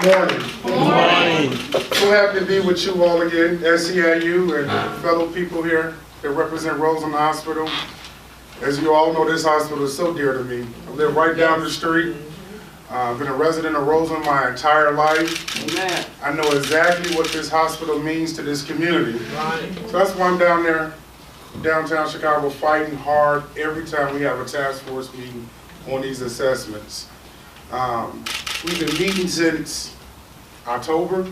morning. Good morning. So happy to be with you all again, SEIU and fellow people here that represent Roseland Hospital. As you all know, this hospital is so dear to me. I live right down the street. I've been a resident of Roseland my entire life. Amen. I know exactly what this hospital means to this community. Right. So that's why I'm down there, downtown Chicago, fighting hard every time we have a task force meeting on these assessments. We've been meeting since October.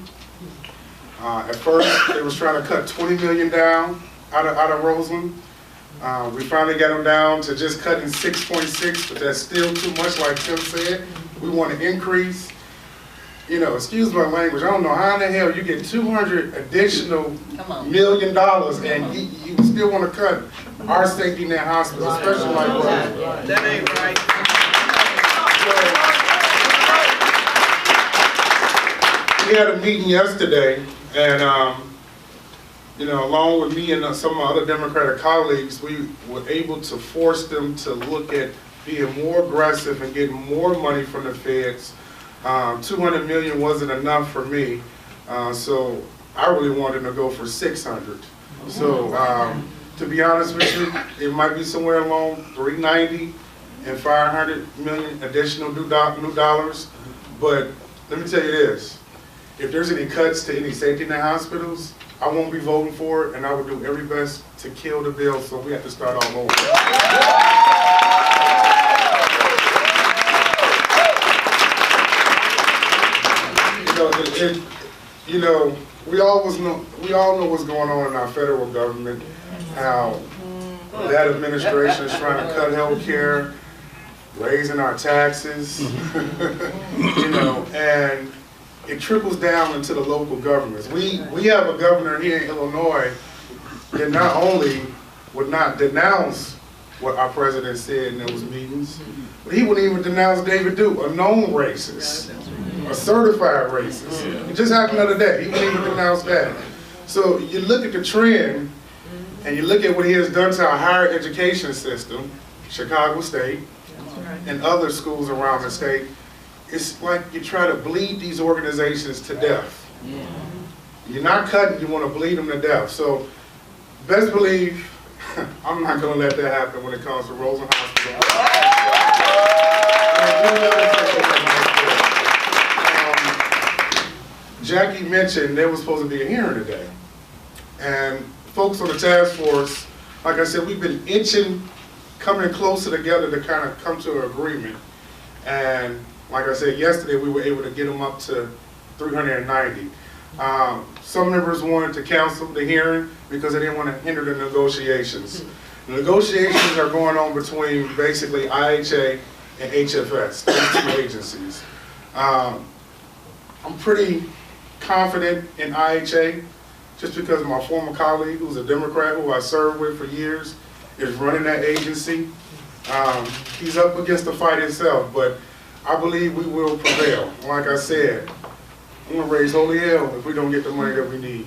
At first, they was trying to cut $20 million down out of Roseland. We finally got them down to just cutting 6.6, but that's still too much, like Tim said. We want to increase. You know, excuse my language, I don't know how in the hell you get 200 additional $1 million and you still want to cut our safety net hospital, especially like Roseland. That ain't right. We had a meeting yesterday, and you know, along with me and some of my other Democratic colleagues, we were able to force them to look at being more aggressive and getting more money from the feds. 200 million wasn't enough for me, so I really wanted to go for 600. So to be honest with you, it might be somewhere along 390 and 500 million additional new dollars. But let me tell you this. If there's any cuts to any safety net hospitals, I won't be voting for it, and I will do every best to kill the bill, so we have to start all over. You know, we all know what's going on in our federal government, how that administration is trying to cut health care, raising our taxes, you know, and it trickles down into the local governments. We have a governor here in Illinois that not only would not denounce what our president said in those meetings, but he wouldn't even denounce David Duke, a known racist, a certified racist. It just happened the other day. He wouldn't even denounce that. So you look at the trend, and you look at what he has done to our higher education system, Chicago State, and other schools around the state. It's like you try to bleed these organizations to death. You're not cutting, you want to bleed them to death. So best believe I'm not going to let that happen when it comes to Roseland Hospital. Jackie mentioned there was supposed to be a hearing today. And folks on the task force, like I said, we've been itching, coming closer together to kind of come to an agreement. And like I said, yesterday we were able to get them up to 390. Some members wanted to cancel the hearing because they didn't want to hinder the negotiations. The negotiations are going on between basically IHA and HFS, those two agencies. I'm pretty confident in IHA just because my former colleague, who's a Democrat who I served with for years, is running that agency. He's up against the fight itself, but I believe we will prevail. Like I said, I'm going to raise holy hell if we don't get the money that we need.